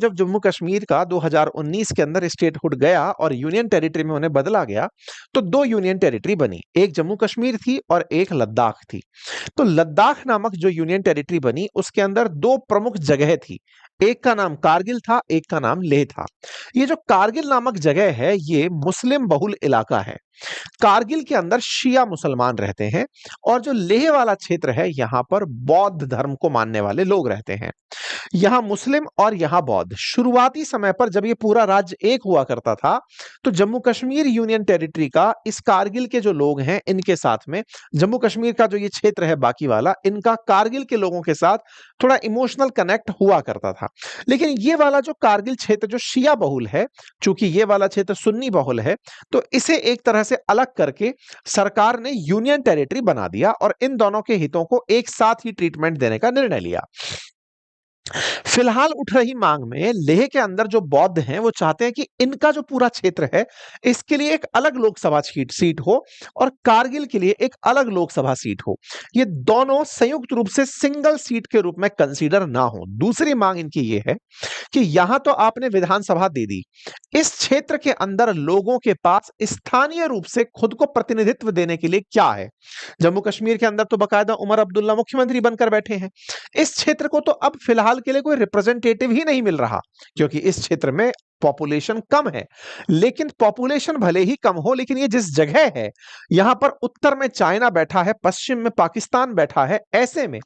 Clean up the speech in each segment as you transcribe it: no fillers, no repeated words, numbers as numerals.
जब जम्मू कश्मीर का 2019 के अंदर स्टेटहुड गया और यूनियन टेरिटरी में उन्हें बदला गया, तो दो यूनियन टेरिटरी बनी, एक जम्मू कश्मीर थी और एक लद्दाख थी। तो लद्दाख नामक जो यूनियन टेरिटरी बनी, उसके अंदर दो प्रमुख जगह थी, एक का नाम कारगिल था, एक का नाम लेह था। ये जो कारगिल नामक जगह है, ये मुस्लिम बहुल इलाका है। कारगिल के अंदर शिया मुसलमान रहते हैं और जो लेह वाला क्षेत्र है, यहां पर बौद्ध धर्म को मानने वाले लोग रहते हैं। यहां मुस्लिम और यहां बौद्ध। शुरुआती समय पर जब ये पूरा राज्य एक हुआ करता था, तो जम्मू कश्मीर यूनियन टेरिटरी का इस कारगिल के जो लोग हैं इनके साथ में, जम्मू कश्मीर का जो ये क्षेत्र है बाकी वाला, इनका कारगिल के लोगों के साथ थोड़ा इमोशनल कनेक्ट हुआ करता था। लेकिन ये वाला जो कारगिल क्षेत्र जो शिया बहुल है, चूंकि ये वाला क्षेत्र सुन्नी बहुल है, तो इसे एक तरह से अलग करके सरकार ने यूनियन टेरिटरी बना दिया और इन दोनों के हितों को एक साथ ही ट्रीटमेंट देने का निर्णय लिया। फिलहाल उठ रही मांग में लेह के अंदर जो बौद्ध हैं वो चाहते हैं कि इनका जो पूरा क्षेत्र है, इसके लिए एक अलग लोकसभा सीट हो और कारगिल के लिए एक अलग लोकसभा सीट हो। ये दोनों संयुक्त रूप से सिंगल सीट के रूप में कंसीडर ना हो। दूसरी मांग इनकी ये है कि यहां तो आपने विधानसभा दे दी, इस क्षेत्र के अंदर लोगों के पास स्थानीय रूप से खुद को प्रतिनिधित्व देने के लिए क्या है? जम्मू कश्मीर के अंदर तो बाकायदा उमर अब्दुल्ला मुख्यमंत्री बनकर बैठे हैं। इस क्षेत्र को तो अब फिलहाल के लिए कोई रिप्रेजेंटेटिव ही नहीं मिल रहा, क्योंकि इस क्षेत्र में पॉपुलेशन कम है। लेकिन पॉपुलेशन भले ही कम हो, लेकिन ये जिस जगह है, यहां पर उत्तर में चाइना बैठा है, पश्चिम में पाकिस्तान बैठा है, ऐसे में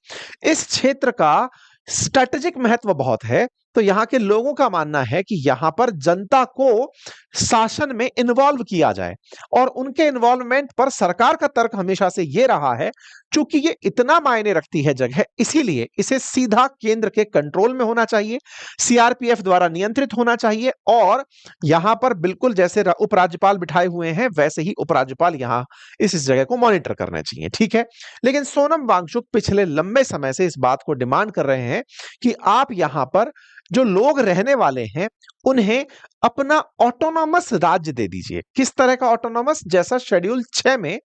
इस क्षेत्र का स्ट्रेटेजिक महत्व बहुत है। तो यहां के लोगों का मानना है कि यहां पर जनता को शासन में इन्वॉल्व किया जाए, और उनके इन्वॉल्वमेंट पर सरकार का तर्क हमेशा से यह रहा है, चूंकि ये इतना मायने रखती है जगह, इसीलिए इसे सीधा केंद्र के कंट्रोल में होना चाहिए, सीआरपीएफ द्वारा नियंत्रित होना चाहिए, और यहां पर बिल्कुल जैसे उपराज्यपाल बिठाए हुए हैं, वैसे ही उपराज्यपाल यहां इस जगह को मॉनिटर करने चाहिए। ठीक है, लेकिन सोनम वांगचुक पिछले लंबे समय से इस बात को डिमांड कर रहे हैं कि आप यहां पर जो लोग रहने वाले हैं, उन्हें अपना ऑटोनॉमस राज्य दे दीजिए। किस तरह का ऑटोनॉमस? जैसा शेड्यूल 6 में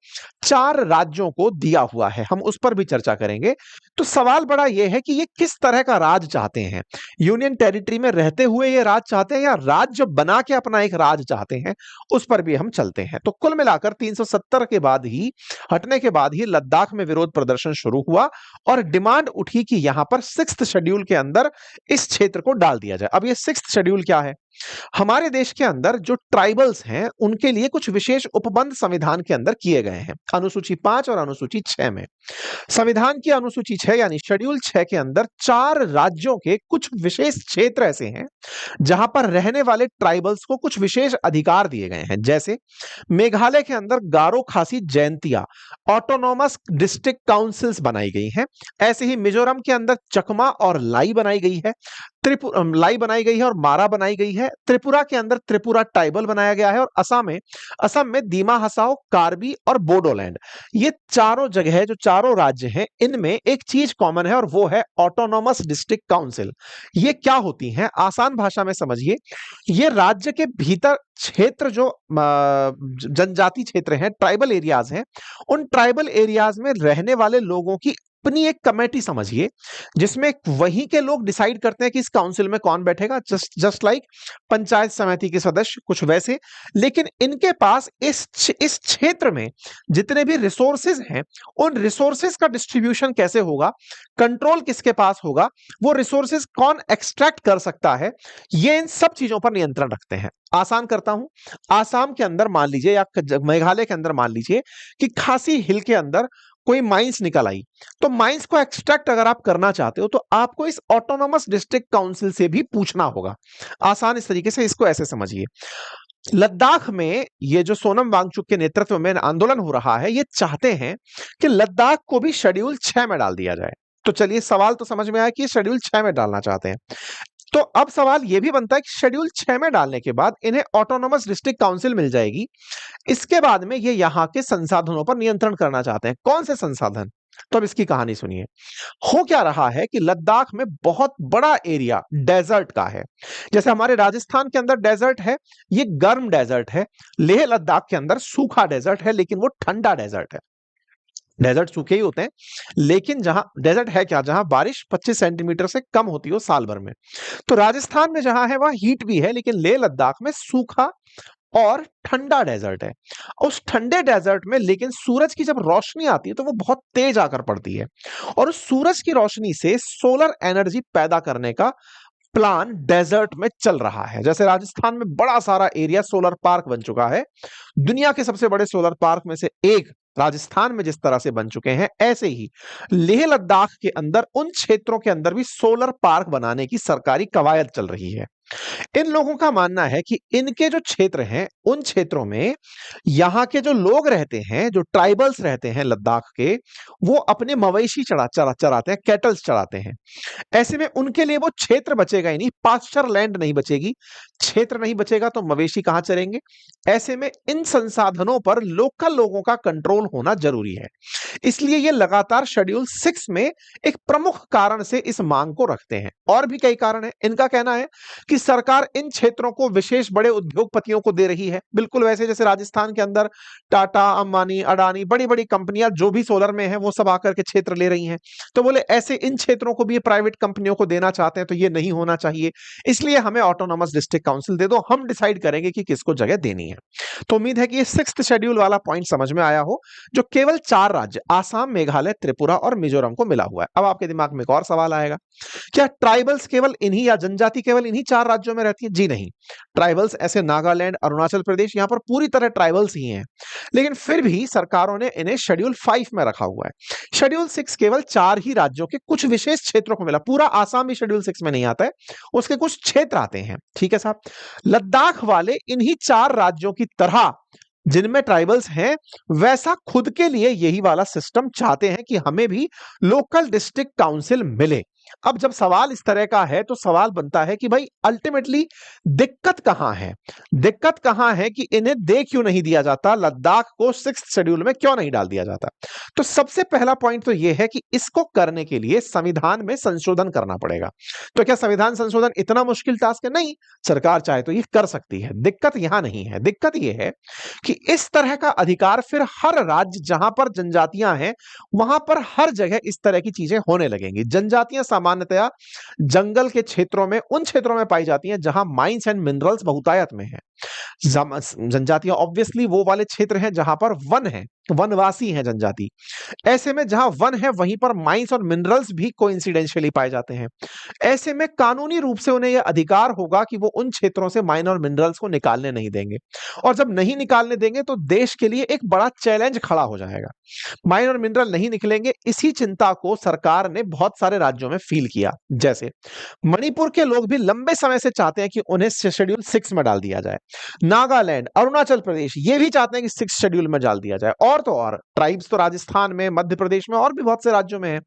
4 राज्यों को दिया हुआ है, हम उस पर भी चर्चा करेंगे। तो सवाल बड़ा यह है कि ये किस तरह का राज चाहते हैं? यूनियन टेरिटरी में रहते हुए ये राज चाहते हैं, या राज्य बना के अपना एक राज चाहते हैं? उस पर भी हम चलते हैं। तो कुल मिलाकर 370 के बाद ही, हटने के बाद ही लद्दाख में विरोध प्रदर्शन शुरू हुआ और डिमांड उठी कि यहां पर 6th शेड्यूल के अंदर इस क्षेत्र को डाल दिया जाए। अब ये 6th शेड्यूल क्या है? हमारे देश के अंदर जो ट्राइबल्स हैं, उनके लिए कुछ विशेष उपबंध संविधान के अंदर किए गए हैं, अनुसूची 5 और अनुसूची 6 में। संविधान की अनुसूची 6 यानी शेड्यूल 6 के अंदर 4 राज्यों के कुछ विशेष क्षेत्र ऐसे हैं जहां पर रहने वाले ट्राइबल्स को कुछ विशेष अधिकार दिए गए हैं। जैसे मेघालय के अंदर गारो, खासी, जैंतिया ऑटोनॉमस डिस्ट्रिक्ट काउंसिल्स बनाई गई हैं। ऐसे ही मिजोरम के अंदर चकमा और लाई बनाई गई है, लाई बनाई गई है और मारा बनाई गई है। त्रिपुरा के अंदर त्रिपुरा ट्राइबल बनाया गया है, और असम में दीमा हसाओ, कार्बी और बोडोलैंड। ये चारों जगह, जो चारों राज्य हैं, इनमें एक चीज कॉमन है और वो है ऑटोनॉमस डिस्ट्रिक्ट काउंसिल। ये क्या होती हैं? आसान भाषा में समझिए, ये राज्य के भीतर क्षेत्र जो जनजाति क्षेत्र हैं, ट्राइबल एरियाज हैं, उन ट्राइबल एरियाज में रहने वाले लोगों की अपनी एक कमेटी समझिए, जिसमें वहीं के लोग डिसाइड करते हैं कि इस काउंसिल में कौन बैठेगा, जस्ट लाइक पंचायत समिति के सदस्य, कुछ वैसे। लेकिन इनके पास इस क्षेत्र में जितने भी रिसोर्सेज हैं, उन रिसोर्सेज का डिस्ट्रीब्यूशन कैसे होगा, कंट्रोल किसके पास होगा, वो रिसोर्सेज कौन एक्सट्रैक्ट कर सकता है, ये इन सब चीजों पर नियंत्रण रखते हैं। आसान करता हूं, आसाम के अंदर मान लीजिए या मेघालय के अंदर मान लीजिए कि खासी हिल के अंदर कोई माइंस निकल आई, तो माइंस को एक्सट्रैक्ट अगर आप करना चाहते हो, तो आपको इस ऑटोनॉमस डिस्ट्रिक्ट काउंसिल से भी पूछना होगा। आसान इस तरीके से इसको ऐसे समझिए। लद्दाख में ये जो सोनम वांगचुक के नेतृत्व में आंदोलन हो रहा है, ये चाहते हैं कि लद्दाख को भी शेड्यूल 6 में डाल दिया जाए। तो चलिए, सवाल तो समझ में आया कि शेड्यूल 6 में डालना चाहते हैं। तो अब सवाल यह भी बनता है कि शेड्यूल 6 में डालने के बाद इन्हें ऑटोनॉमस डिस्ट्रिक्ट काउंसिल मिल जाएगी, इसके बाद में ये यहां के संसाधनों पर नियंत्रण करना चाहते हैं। कौन से संसाधन? तो अब इसकी कहानी सुनिए। हो क्या रहा है कि लद्दाख में बहुत बड़ा एरिया डेजर्ट का है। जैसे हमारे राजस्थान के अंदर डेजर्ट है, ये गर्म डेजर्ट है। लेह लद्दाख के अंदर सूखा डेजर्ट है, लेकिन वो ठंडा डेजर्ट है। डेजर्ट सूखे ही होते हैं, लेकिन जहां डेजर्ट है क्या, जहां बारिश 25 सेंटीमीटर से कम होती हो साल भर में। तो राजस्थान में जहां है वहां हीट भी है, लेकिन लेह लद्दाख में सूखा और ठंडा डेजर्ट है। उस ठंडे डेजर्ट में लेकिन सूरज की जब रोशनी आती है तो वो बहुत तेज आकर पड़ती है, और उस सूरज की रोशनी से सोलर एनर्जी पैदा करने का प्लान डेजर्ट में चल रहा है। जैसे राजस्थान में बड़ा सारा एरिया सोलर पार्क बन चुका है, दुनिया के सबसे बड़े सोलर पार्क में से एक राजस्थान में जिस तरह से बन चुके हैं, ऐसे ही लेह लद्दाख के अंदर उन क्षेत्रों के अंदर भी सोलर पार्क बनाने की सरकारी कवायद चल रही है। इन लोगों का मानना है कि इनके जो क्षेत्र हैं, उन क्षेत्रों में यहाँ के जो लोग रहते हैं, जो ट्राइबल्स रहते हैं लद्दाख के, वो अपने मवेशी चराते हैं, कैटल्स चराते हैं। ऐसे में उनके लिए वो क्षेत्र बचेगा ही नहीं, पास्चर लैंड नहीं बचेगी। क्षेत्र नहीं बचेगा तो मवेशी कहां चरेंगे? ऐसे में इन संसाधनों पर लोकल लोगों का कंट्रोल होना जरूरी है। इसलिए ये लगातार शेड्यूल 6 में एक प्रमुख कारण से इस मांग को रखते हैं। और भी कई कारण हैं। इनका कहना है कि सरकार इन क्षेत्रों को विशेष बड़े उद्योगपतियों को दे रही है, बिल्कुल वैसे जैसे राजस्थान के अंदर टाटा, अंबानी, अडानी, बड़ी बड़ी कंपनियां जो भी सोलर में है वो सब आकर के क्षेत्र ले रही हैं। तो बोले ऐसे इन क्षेत्रों को भी प्राइवेट कंपनियों को देना चाहते हैं, तो ये नहीं होना चाहिए। इसलिए हमें ऑटोनॉमस डिस्ट्रिक्ट काउंसिल दे दो, हम डिसाइड करेंगे कि किसको जगह देनी है। तो उम्मीद है कि ये 6th शेड्यूल वाला पॉइंट समझ में आया हो, जो केवल 4 राज्य आसाम, मेघालय, त्रिपुरा और मिजोरम को मिला हुआ है। अब आपके दिमाग में एक और सवाल आएगा, क्या ट्राइबल्स केवल इन्हीं या जनजाति केवल इन्हीं 4 राज्यों में रहती है? जी नहीं, ट्राइबल्स ऐसे नागालैंड, अरुणाचल प्रदेश, यहां पर पूरी तरह ट्राइबल्स ही हैं। लेकिन फिर भी सरकारों ने इन्हें शेड्यूल 5 में रखा हुआ है। शेड्यूल 6 केवल 4 ही राज्यों के कुछ विशेष क्षेत्रों को मिला, पूरा आसाम भी शेड्यूल 6 में नहीं आता है, उसके कुछ क्षेत्र आते हैं। ठीक है साहब, लद्दाख वाले इन्हीं 4 राज्यों की तरह जिनमें ट्राइबल्स हैं, वैसा खुद के लिए यही वाला सिस्टम चाहते हैं कि हमें भी लोकल डिस्ट्रिक्ट काउंसिल मिले। अब जब सवाल इस तरह का है तो सवाल बनता है कि भाई अल्टीमेटली दिक्कत कहां है? दिक्कत कहां है कि इन्हें दे क्यों नहीं दिया जाता, लद्दाख को 6th शेड्यूल में क्यों नहीं डाल दिया जाता? तो सबसे पहला पॉइंट तो यह है कि इसको करने के लिए संविधान में संशोधन करना पड़ेगा। तो क्या संविधान संशोधन इतना मुश्किल टास्क है? नहीं, सरकार चाहे तो ये कर सकती है। दिक्कत यहां नहीं है, दिक्कत यह है कि इस तरह का अधिकार फिर हर राज्य जहां पर जनजातियां हैं वहां पर हर जगह इस तरह की चीजें होने लगेंगी। जनजातियां सामान्यतया जंगल के क्षेत्रों में, उन क्षेत्रों में पाई जाती हैं जहां माइंस एंड मिनरल्स बहुतायत में हैं। जनजातियां ऑब्वियसली वो वाले क्षेत्र हैं जहां पर वन है, वनवासी हैं जनजाति। ऐसे में जहां वन है वहीं पर माइंस और मिनरल्स भी कोइंसिडेंशियली पाए जाते हैं। ऐसे में कानूनी रूप से उन्हें यह अधिकार होगा कि वो उन क्षेत्रों से माइन और मिनरल्स को निकालने नहीं देंगे, और जब नहीं निकालने देंगे तो देश के लिए एक बड़ा चैलेंज खड़ा हो जाएगा। माइन और मिनरल नहीं निकलेंगे, इसी चिंता को सरकार ने बहुत सारे राज्यों में फील किया। जैसे मणिपुर के लोग भी लंबे समय से चाहते हैं कि उन्हें शेड्यूल 6 में डाल दिया जाए। नागालैंड, अरुणाचल प्रदेश ये भी चाहते हैं कि 6 शेड्यूल में डाल दिया जाए। और तो और ट्राइब्स तो राजस्थान में, मध्य प्रदेश में और भी बहुत से राज्यों में है।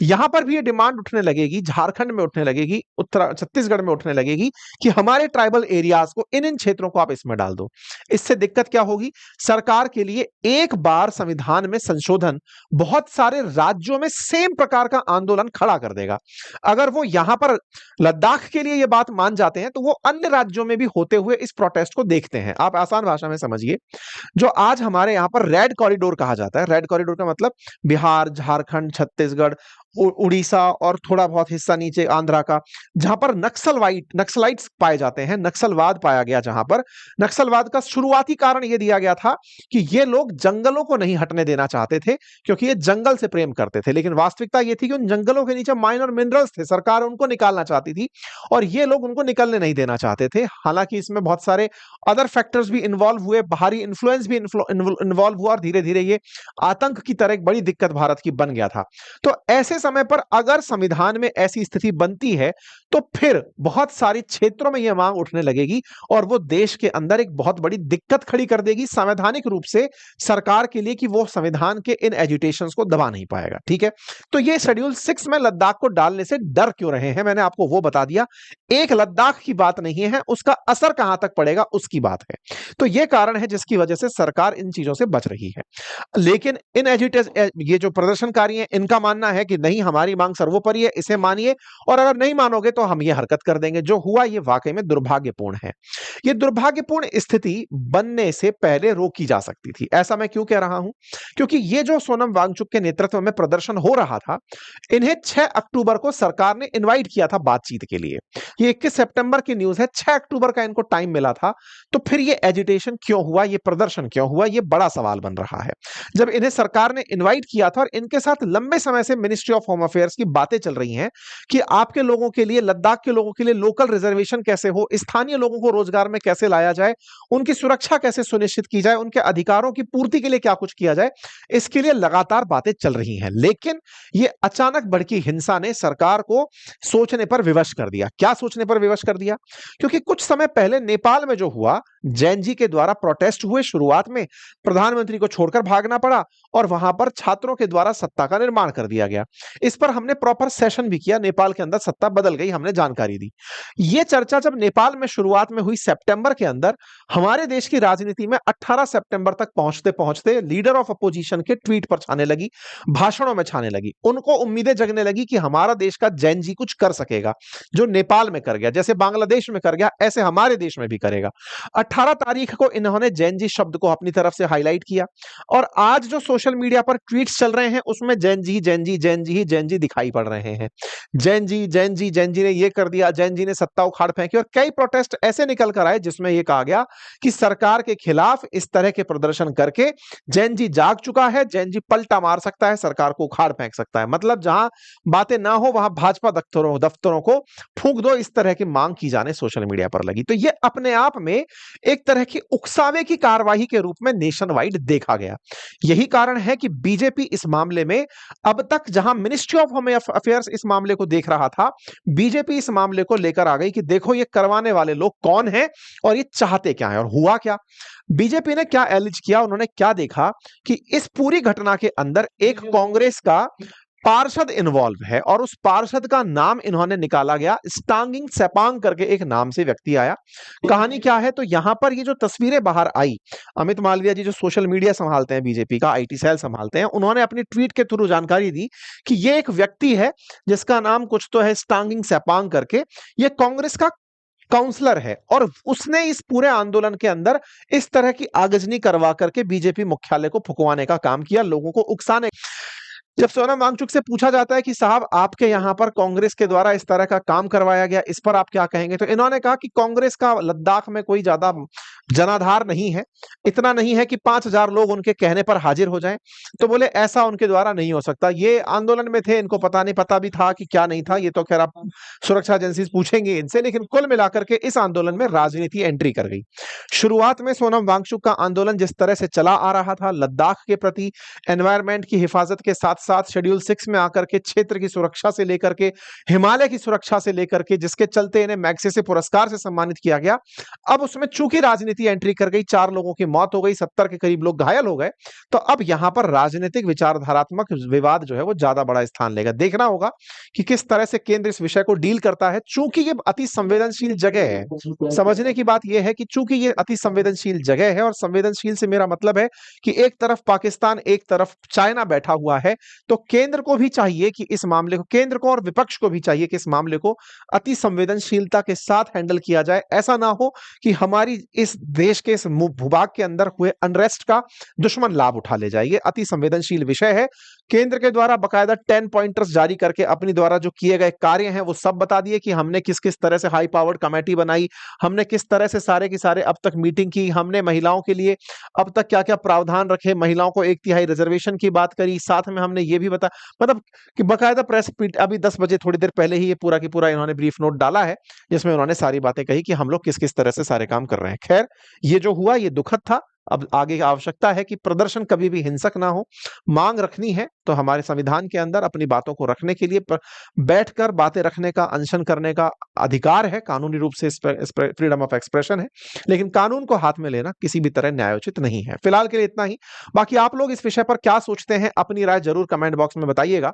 यहां पर भी ये डिमांड उठने लगेगी, झारखंड में उठने लगेगी, उत्तर छत्तीसगढ़ में उठने लगेगी कि हमारे ट्राइबल एरियाज को, इन क्षेत्रों को आप इसमें डाल दो। इससे दिक्कत क्या होगी? सरकार के लिए एक बार संविधान में संशोधन बहुत सारे राज्यों में सेम प्रकार का आंदोलन खड़ा कर देगा। अगर वो यहां पर लद्दाख के लिए ये बात मान जाते हैं तो वो अन्य राज्यों में भी होते हुए इस प्रोटेस्ट को देखते हैं। आप आसान भाषा में समझिए, जो आज हमारे यहां पर रेड कॉरिडोर कहा जाता है, रेड कॉरिडोर का मतलब बिहार, झारखंड, छत्तीसगढ़, उड़ीसा और थोड़ा बहुत हिस्सा नीचे आंध्रा का, जहां पर नक्सलाइट्स पाए जाते हैं, नक्सलवाद पाया गया। जहां पर नक्सलवाद का शुरुआती कारण यह दिया गया था कि ये लोग जंगलों को नहीं हटने देना चाहते थे, क्योंकि ये जंगल से प्रेम करते थे। लेकिन वास्तविकता यह थी कि उन जंगलों के नीचे माइन और मिनरल्स थे, सरकार उनको निकालना चाहती थी और ये लोग उनको निकलने नहीं देना चाहते थे। हालांकि इसमें बहुत सारे अदर फैक्टर्स भी इन्वॉल्व हुए, बाहरी इन्फ्लुएंस भी इन्वॉल्व हुआ, और धीरे धीरे ये आतंक की तरह एक बड़ी दिक्कत भारत की बन गया था। तो ऐसे समय पर अगर संविधान में ऐसी स्थिति बनती है तो फिर बहुत सारे क्षेत्रों में यह मांग उठने लगेगी और वो देश के अंदर एक बहुत बड़ी दिक्कत खड़ी कर देगी संवैधानिक रूप से सरकार के लिए, कि वो संविधान के इन एजिटेशंस को दबा नहीं पाएगा। ठीक है, तो ये शेड्यूल 6 में लद्दाख को डालने से डर क्यों रहे हैं, मैंने आपको वो बता दिया। एक लद्दाख की बात नहीं है, उसका असर कहां तक पड़ेगा उसकी बात है। तो ये कारण है जिसकी वजह से सरकार इन चीजों से बच रही है। लेकिन इन ये जो प्रदर्शनकारी हैं, इनका मानना है कि नहीं हमारी मांग सर्वोपरि है, इसे मानिए और अगर नहीं मानोगे तो हम ये हरकत कर देंगे। जो हुआ ये वाकई में दुर्भाग्यपूर्ण है। ये दुर्भाग्यपूर्ण स्थिति बनने से पहले रोकी जा सकती थी। ऐसा मैं क्यों कह रहा हूं? क्योंकि ये जो सोनम वांगचुक के नेतृत्व में प्रदर्शन हो रहा था, इन्हें 6 अक्टूबर को सरकार ने इनवाइट किया था बातचीत के लिए। ये 21 सितंबर की न्यूज़ है, 6 अक्टूबर का इनको टाइम मिला था। तो फिर ये एजिटेशन क्यों हुआ, ये प्रदर्शन क्यों हुआ, ये बड़ा सवाल बन रहा है। जब इन्हें सरकार ने इनवाइट किया था और इनके साथ लंबे समय से मिनिस्ट्री ऑफ होम अफेयर्स की बातें चल रही हैं कि आपके लोगों के लिए, लद्दाख के लोगों के लिए लोकल रिजर्वेशन कैसे हो, स्थानीय लोगों को रोजगार में कैसे लाया जाए, उनकी सुरक्षा कैसे सुनिश्चित की जाए, उनके अधिकारों की पूर्ति के लिए क्या कुछ किया जाए, इसके लिए लगातार बातें चल रही हैं। लेकिन ये अचानक भड़की हिंसा ने सरकार को सोचने पर विवश कर दिया। क्या सोचने पर विवश कर दिया? क्योंकि कुछ समय पहले नेपाल में जो हुआ, जैन जी के द्वारा प्रोटेस्ट हुए, शुरुआत में प्रधानमंत्री को छोड़कर भागना पड़ा और वहां पर छात्रों के द्वारा सत्ता का निर्माण कर दिया गया। इस पर हमने प्रॉपर सेशन भी किया, नेपाल के अंदर सत्ता बदल गई, हमने जानकारी दी। ये चर्चा जब नेपाल में शुरुआत में हुई सितंबर के अंदर, हमारे देश की राजनीति में 18 सितंबर तक पहुंचते पहुंचते लीडर ऑफ अपोजिशन के ट्वीट पर छाने लगी, भाषणों में छाने लगी। उनको उम्मीदें जगने लगी कि हमारा देश का जैन जी कुछ कर सकेगा, जो नेपाल में कर गया, जैसे बांग्लादेश में कर गया, ऐसे हमारे देश में भी करेगा। 18 तारीख को इन्होंने जैन जी शब्द को अपनी तरफ से हाईलाइट किया और आज जो सोशल मीडिया पर ट्वीट्स चल रहे हैं उसमें जैन जी जैन जी जैन जी ही जैन जी दिखाई पड़ रहे हैं। जैन जी जैन जी जैन जी ने ये कर दिया, जैन जी ने सत्ता उखाड़ फेंकी और कई प्रोटेस्ट ऐसे निकल कर आए जिसमें यह कहा गया कि सरकार के खिलाफ इस तरह के प्रदर्शन करके जैन जी जाग चुका है, जैन जी पलटा मार सकता है, सरकार को उखाड़ फेंक सकता है। मतलब जहां बातें ना हो वहां भाजपा दफ्तरों को फूंक दो, इस तरह की मांग की जाने सोशल मीडिया पर लगी। तो ये अपने आप में एक तरह की उकसावे की कार्रवाई के रूप में नेशन वाइड देखा गया। यही कारण है कि बीजेपी इस मामले में अब तक, जहां मिनिस्ट्री ऑफ होम अफेयर्स इस मामले को देख रहा था, बीजेपी इस मामले को लेकर आ गई कि देखो ये करवाने वाले लोग कौन हैं और ये चाहते क्या है। और हुआ क्या? बीजेपी ने क्या एलिज किया, उन्होंने क्या देखा कि इस पूरी घटना के अंदर एक कांग्रेस का पार्षद इन्वॉल्व है और उस पार्षद का नाम इन्होंने निकाला गया, स्टांगिंग सेपांग करके एक नाम से व्यक्ति आया। कहानी क्या है? तो यहां पर ये जो तस्वीरें बाहर आई, अमित मालवीय जी जो सोशल मीडिया संभालते हैं, बीजेपी का आईटी सेल संभालते हैं, उन्होंने अपनी ट्वीट के थ्रू जानकारी दी कि ये एक व्यक्ति है जिसका नाम कुछ तो है स्टांगिंग सेपांग करके, ये कांग्रेस का काउंसलर है और उसने इस पूरे आंदोलन के अंदर इस तरह की आगजनी करवा करके बीजेपी मुख्यालय को फुकवाने का काम किया, लोगों को उकसाने। जब सोनम वांगचुक से पूछा जाता है कि साहब आपके यहां पर कांग्रेस के द्वारा इस तरह का काम करवाया गया, इस पर आप क्या कहेंगे, तो इन्होंने कहा कि कांग्रेस का लद्दाख में कोई ज्यादा जनाधार नहीं है, इतना नहीं है कि 5000 लोग उनके कहने पर हाजिर हो जाएं। तो बोले ऐसा उनके द्वारा नहीं हो सकता, ये आंदोलन में थे, इनको पता नहीं, पता भी था कि क्या नहीं था, ये तो खैर आप सुरक्षा एजेंसी पूछेंगे इनसे। लेकिन कुल मिलाकर के इस आंदोलन में राजनीति एंट्री कर गई। शुरुआत में सोनम वांगचुक का आंदोलन जिस तरह से चला आ रहा था, लद्दाख के प्रति, एनवायरमेंट की हिफाजत के साथ साथ शेड्यूल 6 में आकर के क्षेत्र की सुरक्षा से लेकर के हिमालय की सुरक्षा से लेकर के, जिसके चलते इन्हें मैग्सेसे पुरस्कार से सम्मानित किया गया। अब उसमें चूंकि राजनीति एंट्री कर गई, 4 लोगों की मौत हो गई, 70 के करीब लोग घायल हो गए, तो अब यहां पर राजनीतिक विचारधारात्मक विवाद जो है वो ज्यादा बड़ा स्थान लेगा। देखना होगा कि किस तरह से केंद्र इस विषय को डील करता है। चूंकि ये अति संवेदनशील जगह है, समझने की बात यह है कि चूंकि ये अति संवेदनशील जगह है, और संवेदनशील से मेरा मतलब है कि एक तरफ पाकिस्तान, एक तरफ चाइना बैठा हुआ है, तो केंद्र को भी चाहिए कि इस मामले को, केंद्र को और विपक्ष को भी चाहिए कि इस मामले को अति संवेदनशीलता के साथ हैंडल किया जाए। ऐसा ना हो कि हमारी इस देश के इस भूभाग के अंदर हुए अनरेस्ट का दुश्मन लाभ उठा ले जाए। ये अति संवेदनशील विषय है। केंद्र के द्वारा बकायदा 10 पॉइंटर्स जारी करके अपनी द्वारा जो किए गए कार्य हैं वो सब बता दिए कि हमने किस किस तरह से हाई पावर्ड कमेटी बनाई, हमने किस तरह से सारे की सारे अब तक मीटिंग की, हमने महिलाओं के लिए अब तक क्या क्या प्रावधान रखे, महिलाओं को 1/3 रिजर्वेशन की बात करी, साथ में हमने ये भी बता, मतलब कि बकायदा प्रेस अभी 10 बजे थोड़ी देर पहले ही ये पूरा की पूरा इन्होंने ब्रीफ नोट डाला है, जिसमें उन्होंने सारी बातें कही कि हम लोग किस किस तरह से सारे काम कर रहे हैं। खैर, ये जो हुआ ये दुखद था। अब आगे आवश्यकता है कि प्रदर्शन कभी भी हिंसक ना हो। मांग रखनी है तो हमारे संविधान के अंदर अपनी बातों को रखने के लिए बैठकर बातें रखने का, अनशन करने का अधिकार है, कानूनी रूप से फ्रीडम ऑफ एक्सप्रेशन है, लेकिन कानून को हाथ में लेना किसी भी तरह न्यायोचित नहीं है। फिलहाल के लिए इतना ही। बाकी आप लोग इस विषय पर क्या सोचते हैं, अपनी राय जरूर कमेंट बॉक्स में बताइएगा।